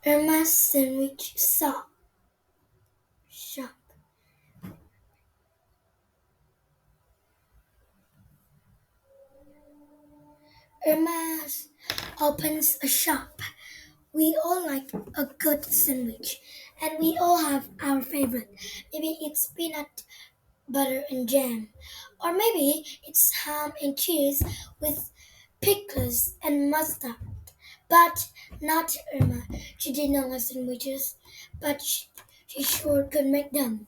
Irma's sandwich shop. Irma opens a shop. We all like a good sandwich, and we all have our favorite. Maybe it's peanut butter and jam, or maybe it's ham and cheese with pickles and mustard. But not Irma. She did not like sandwiches, but she sure could make them.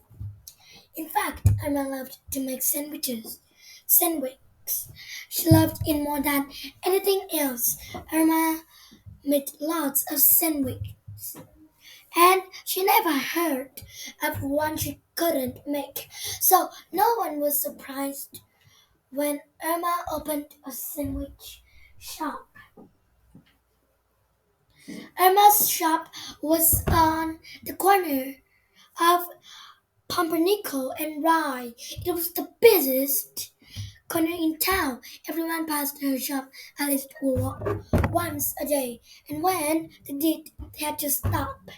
In fact, Irma loved to make sandwiches. She loved it more than anything else. Irma made lots of sandwiches, and she never heard of one she couldn't make. So no one was surprised when Irma opened a sandwich shop. Irma's shop was on the corner of Pumpernickel and Rye. It was the busiest corner in town. Everyone passed her shop at least once a day, and when they did, they had to stop.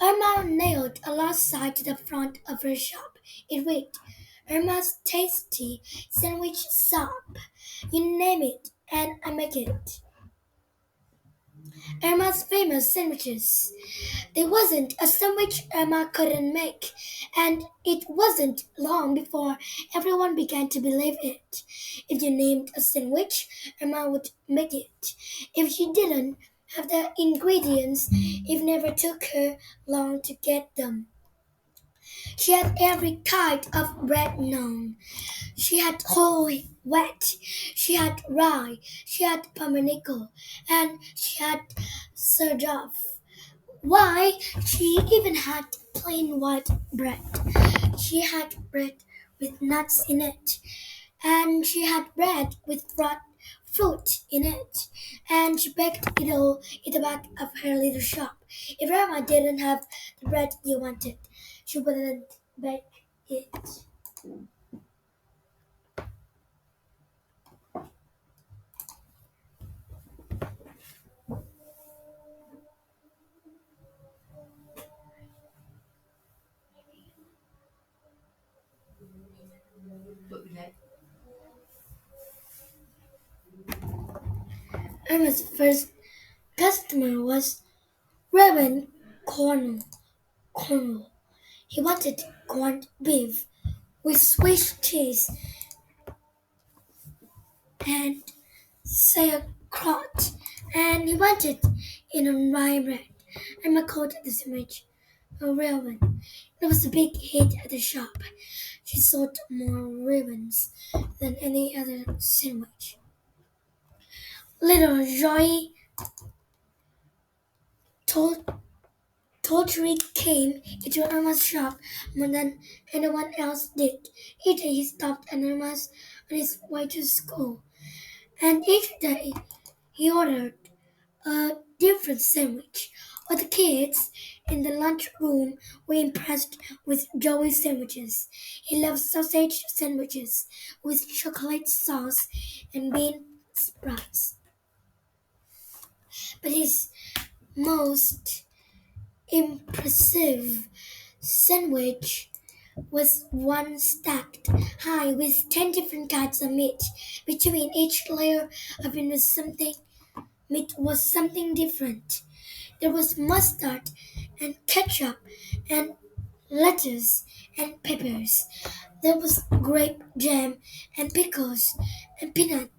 Irma nailed a large sign to the front of her shop. It read, Irma's Tasty Sandwich Shop. You name it, and I make it. Irma's famous sandwiches. There wasn't a sandwich Irma couldn't make, and it wasn't long before everyone began to believe it. If you named a sandwich, Irma would make it. If she didn't have the ingredients, it never took her long to get them. She had every kind of bread known. She had whole wheat, she had rye, she had pumpernickel, and she had sirloaf. Why, she even had plain white bread. She had bread with nuts in it, and she had bread with fruit in it, and she baked it all in the back of her little shop. If Grandma didn't have the bread you wanted, she wouldn't bake it. Irma's first customer was Reverend Cornwall. He wanted corned beef with Swiss cheese and sauerkraut, and he wanted it on rye bread. Emma called the sandwich a real one. It was a big hit at the shop. She sold more ribbons than any other sandwich. Little Joy told Tottery came into Irma's shop more than anyone else did. Each day he stopped at Irma's on his way to school, and each day he ordered a different sandwich. All the kids in the lunchroom were impressed with Joey's sandwiches. He loved sausage sandwiches with chocolate sauce and bean sprouts. But his most impressive sandwich was one stacked high with 10 different kinds of meat. Between each layer of meat was something different. There was mustard and ketchup and lettuce and peppers. There was grape jam and pickles and peanut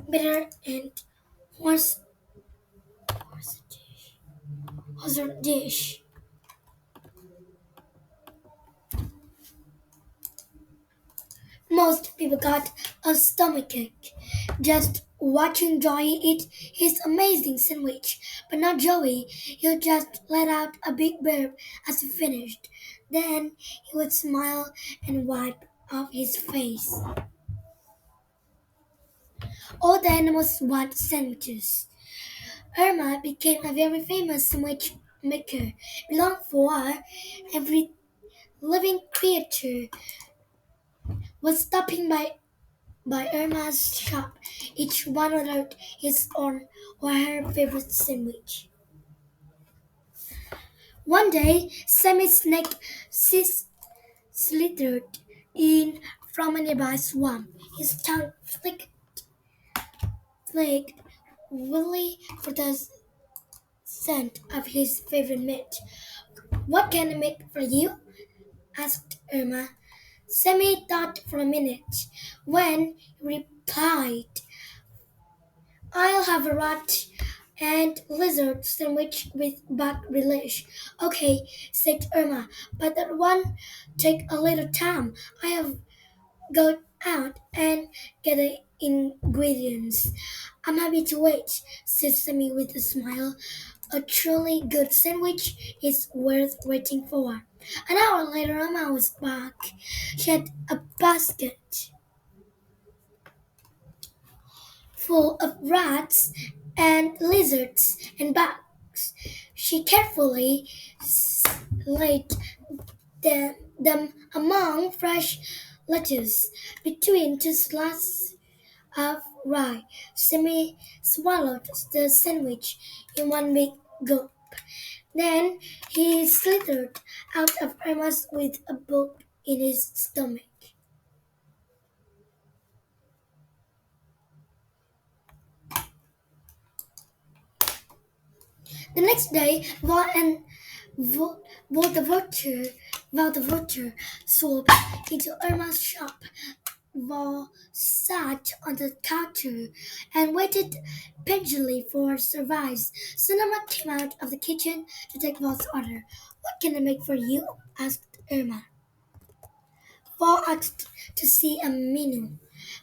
butter and horse horseradish. Most people got a stomachache just watching Joey eat his amazing sandwich, but not Joey. He just let out a big burp as he finished. Then he would smile and wipe off his face. All the animals want sandwiches. Irma became a very famous sandwich maker. Long for every living creature was stopping by Irma's shop. Each one ordered his own or her favorite sandwich. One day, Sammy's snake slithered in from a nearby swamp. His tongue flicked wildly for the scent of his favorite meat. What can I make for you? Asked Irma. Sammy thought for a minute. When he replied, I'll have a rat and lizard sandwich with bug relish. Okay, said Irma, but that one take a little time. I have go out and get the ingredients. I'm happy to wait, said Sammy with a smile. A truly good sandwich is worth waiting for. An hour later, Emma was back. She had a basket full of rats and lizards and bugs. She carefully laid them among fresh lettuce between two slices of rye. Sammy swallowed the sandwich in one big gulp. Then he slithered out of Irma's with a book in his stomach. The next day, Val, Val the vulture, Val the vulture swooped into Irma's shop. Val sat on the counter and waited patiently for service. Cinema came out of the kitchen to take Val's order. What can I make for you? Asked Irma. Val asked to see a menu,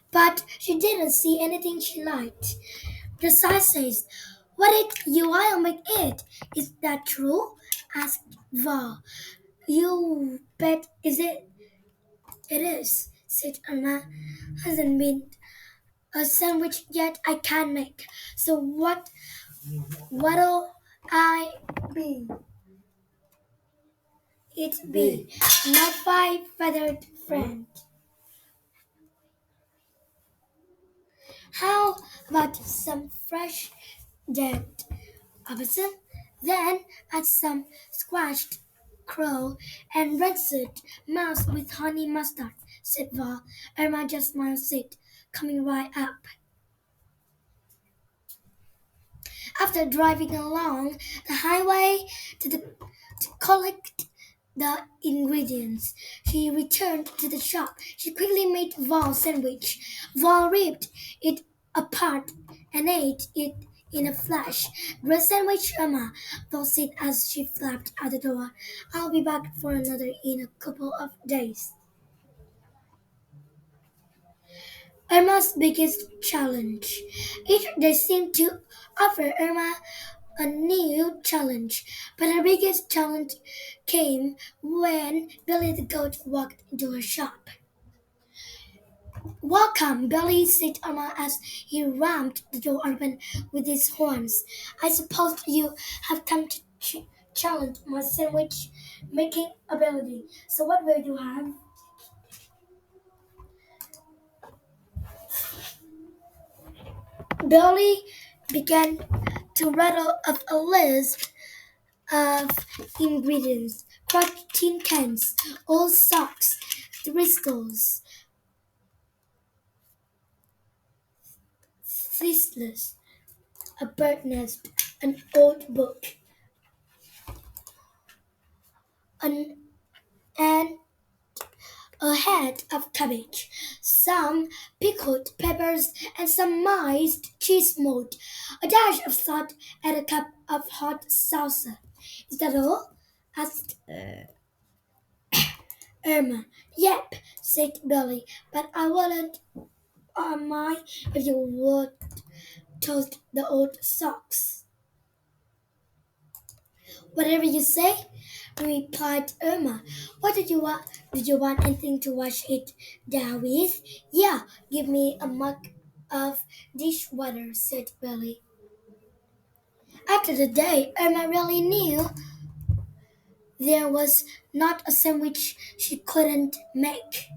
but she didn't see anything she liked. The sign says, what did you I'll make it? Is that true? Asked Val. You bet is it? It is, said Anna. Hasn't been a sandwich yet I can make. So what'll I be? It be my five-feathered friend. How about some fresh dead opposite? Then add some squashed crow and rinsed mouse with honey mustard, said Val. Irma just smiled, said, coming right up. After driving along the highway to collect the ingredients, she returned to the shop. She quickly made Val's sandwich. Val ripped it apart and ate it in a flash. Great sandwich, Emma, Val said as she flapped out the door. I'll be back for another in a couple of days. Irma's biggest challenge. Each day seemed to offer Irma a new challenge, but her biggest challenge came when Billy the goat walked into her shop. Welcome, Billy, said Irma as he rammed the door open with his horns. I suppose you have come to challenge my sandwich making ability. So what will you have? Billy began to rattle off a list of ingredients: cracked tin cans, old socks, thistles, thistles, a bird nest, an old book, an, and a head of cabbage, some pickled peppers, and some miced cheese mold, a dash of salt, and a cup of hot salsa. Is that all? Asked Irma. Yep, said Billy, but I wouldn't mind if you would toast the old socks. Whatever you say, replied Irma. What did you want? Did you want anything to wash it down with? Yeah, give me a mug of dishwater, said Billy. After the day, Irma really knew there was not a sandwich she couldn't make.